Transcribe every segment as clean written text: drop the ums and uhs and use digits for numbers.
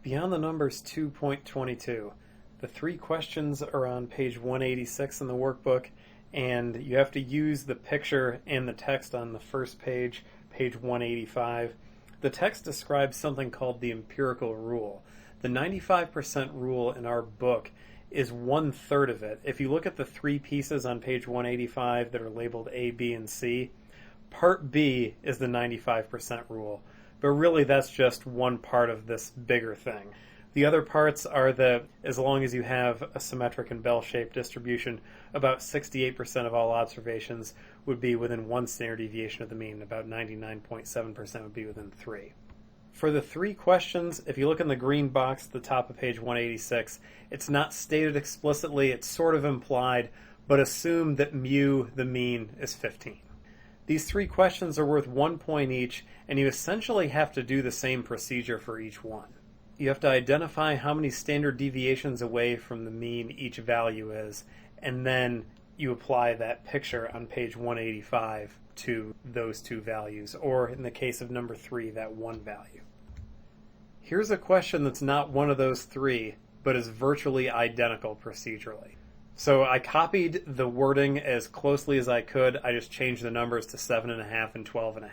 Beyond the Numbers 2.22. The three questions are on page 186 in the workbook, and you have to use the picture and the text on the first page, page 185. The text describes something called the empirical rule. The 95% rule in our book is 1/3 of it. If you look at the three pieces on page 185 that are labeled A, B, and C, part B is the 95% rule. But really that's just one part of this bigger thing. The other parts are that as long as you have a symmetric and bell-shaped distribution, about 68% of all observations would be within one standard deviation of the mean, about 99.7% would be within 3. For the three questions, if you look in the green box at the top of page 186, it's not stated explicitly, it's sort of implied, but assume that mu, the mean, is 15. These three questions are worth 1 point each, and you essentially have to do the same procedure for each one. You have to identify how many standard deviations away from the mean each value is, and then you apply that picture on page 185 to those two values, or in the case of number 3, that one value. Here's a question that's not one of those three, but is virtually identical procedurally. So I copied the wording as closely as I could. I just changed the numbers to 7.5 and 12.5.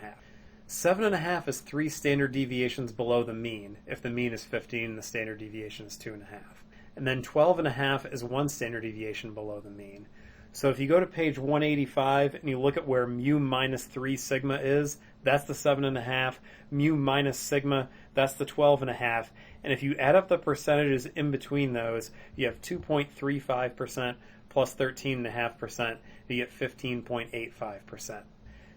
7.5 is 3 standard deviations below the mean. If the mean is 15, the standard deviation is 2.5. And then 12.5 is 1 standard deviation below the mean. So if you go to page 185 and you look at where mu minus 3 sigma is, that's the 7.5. Mu minus sigma, that's the 12.5. And if you add up the percentages in between those, you have 2.35% plus 13.5%, you get 15.85%.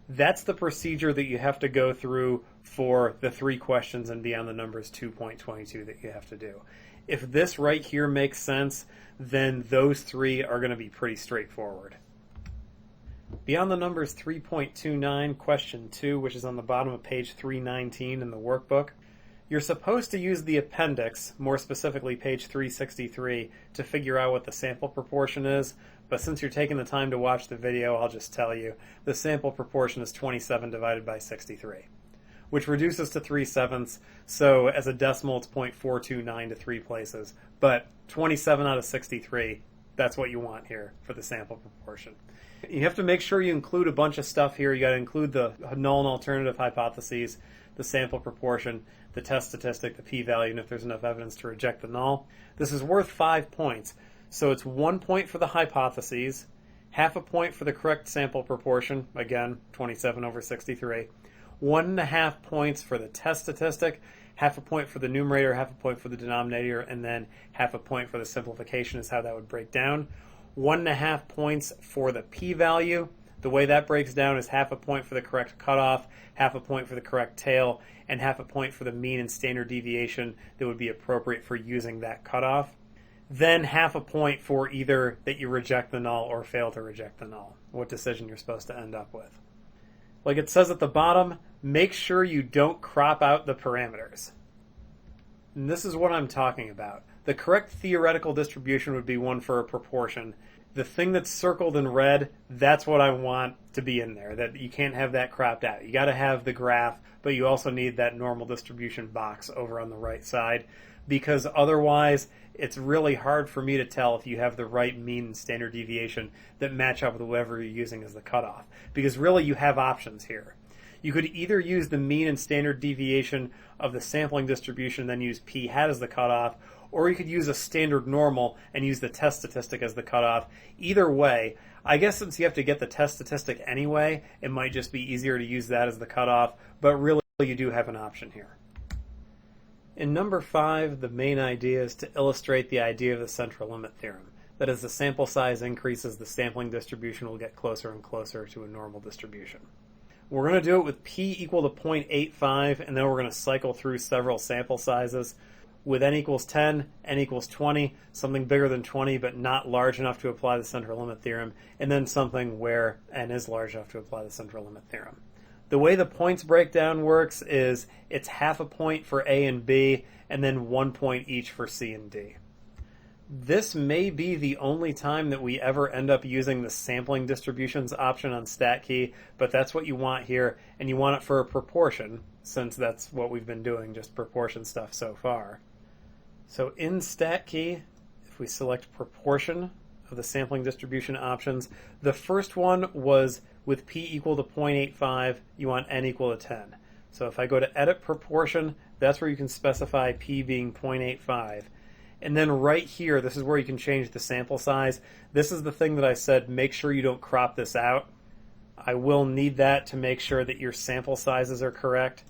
That's the procedure that you have to go through for the three questions and Beyond the Numbers 2.22 that you have to do. If this right here makes sense, then those three are going to be pretty straightforward. Beyond the Numbers 3.29, question 2, which is on the bottom of page 319 in the workbook. You're supposed to use the appendix, more specifically page 363, to figure out what the sample proportion is, but since you're taking the time to watch the video, I'll just tell you, the sample proportion is 27 divided by 63, which reduces to 3/7, so as a decimal it's 0.429 to 3 places, but 27 out of 63, that's what you want here for the sample proportion. You have to make sure you include a bunch of stuff here. You got to include the null and alternative hypotheses, the sample proportion, the test statistic, the p-value, and if there's enough evidence to reject the null. This is worth 5 points. So it's 1 point for the hypotheses, half a point for the correct sample proportion, again, 27 over 63, 1.5 points for the test statistic, half a point for the numerator, half a point for the denominator, and then half a point for the simplification is how that would break down. 1.5 points for the p-value. The way that breaks down is half a point for the correct cutoff, half a point for the correct tail, and half a point for the mean and standard deviation that would be appropriate for using that cutoff. Then half a point for either that you reject the null or fail to reject the null, what decision you're supposed to end up with. Like it says at the bottom, make sure you don't crop out the parameters. And this is what I'm talking about. The correct theoretical distribution would be one for a proportion. The thing that's circled in red, that's what I want to be in there. That you can't have that cropped out. You got to have the graph, but you also need that normal distribution box over on the right side, because otherwise it's really hard for me to tell if you have the right mean and standard deviation that match up with whatever you're using as the cutoff. Because really you have options here. You could either use the mean and standard deviation of the sampling distribution and then use p-hat as the cutoff, or you could use a standard normal and use the test statistic as the cutoff. Either way, I guess since you have to get the test statistic anyway, it might just be easier to use that as the cutoff, but really you do have an option here. In number 5, the main idea is to illustrate the idea of the central limit theorem. That as the sample size increases, the sampling distribution will get closer and closer to a normal distribution. We're going to do it with p equal to 0.85, and then we're going to cycle through several sample sizes. With n equals 10, n equals 20, something bigger than 20 but not large enough to apply the central limit theorem, and then something where n is large enough to apply the central limit theorem. The way the points breakdown works is it's half a point for A and B, and then 1 point each for C and D. This may be the only time that we ever end up using the sampling distributions option on StatKey, but that's what you want here, and you want it for a proportion, since that's what we've been doing, just proportion stuff so far. So in StatKey, if we select proportion of the sampling distribution options, the first one was with p equal to 0.85, you want n equal to 10. So if I go to edit proportion, that's where you can specify p being 0.85. And then right here, this is where you can change the sample size. This is the thing that I said, make sure you don't crop this out. I will need that to make sure that your sample sizes are correct.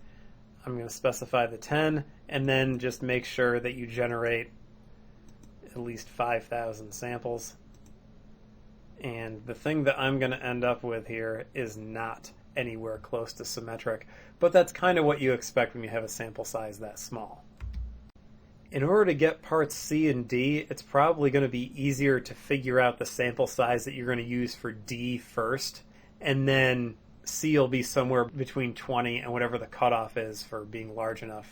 I'm going to specify the 10, and then just make sure that you generate at least 5,000 samples. And the thing that I'm going to end up with here is not anywhere close to symmetric, but that's kind of what you expect when you have a sample size that small. In order to get parts C and D, it's probably going to be easier to figure out the sample size that you're going to use for D first, and then C will be somewhere between 20 and whatever the cutoff is for being large enough.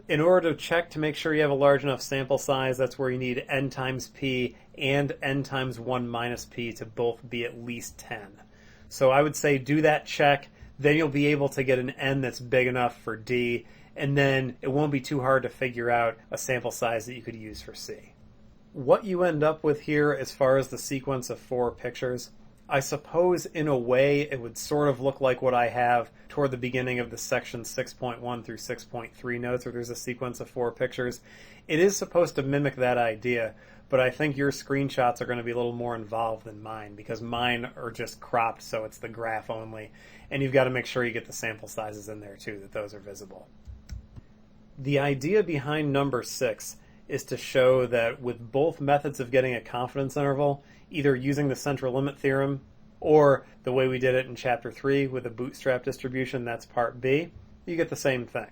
In order to check to make sure you have a large enough sample size, that's where you need n times p and n times 1 minus p to both be at least 10. So I would say do that check, then you'll be able to get an n that's big enough for D, and then it won't be too hard to figure out a sample size that you could use for C. What you end up with here as far as the sequence of 4 pictures, I suppose in a way it would sort of look like what I have toward the beginning of the section 6.1 through 6.3 notes, where there's a sequence of 4 pictures. It is supposed to mimic that idea, but I think your screenshots are going to be a little more involved than mine, because mine are just cropped so it's the graph only, and you've got to make sure you get the sample sizes in there too, that those are visible. The idea behind number 6 is to show that with both methods of getting a confidence interval, either using the central limit theorem or the way we did it in chapter 3 with a bootstrap distribution, that's part B, you get the same thing.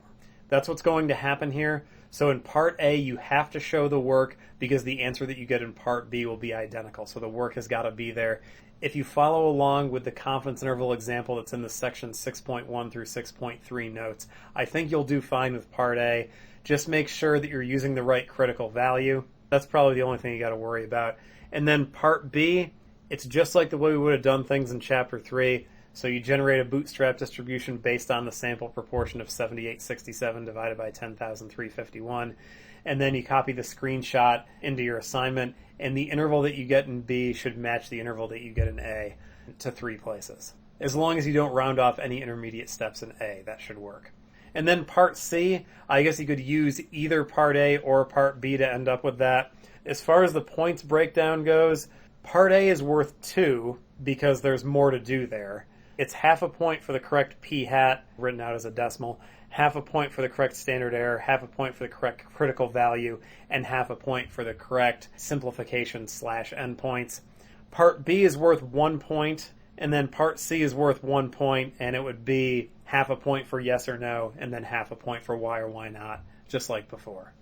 That's what's going to happen here. So in part A, you have to show the work because the answer that you get in part B will be identical. So the work has got to be there. If you follow along with the confidence interval example that's in the section 6.1 through 6.3 notes, I think you'll do fine with part A. Just make sure that you're using the right critical value. That's probably the only thing you got to worry about. And then part B, it's just like the way we would have done things in chapter 3. So you generate a bootstrap distribution based on the sample proportion of 7867 divided by 10,351. And then you copy the screenshot into your assignment, and the interval that you get in B should match the interval that you get in A to 3 places. As long as you don't round off any intermediate steps in A, that should work. And then part C, I guess you could use either part A or part B to end up with that. As far as the points breakdown goes, part A is worth 2 because there's more to do there. It's half a point for the correct p-hat, written out as a decimal, half a point for the correct standard error, half a point for the correct critical value, and half a point for the correct simplification / endpoints. Part B is worth 1 point, and then part C is worth 1 point, and it would be half a point for yes or no, and then half a point for why or why not, just like before.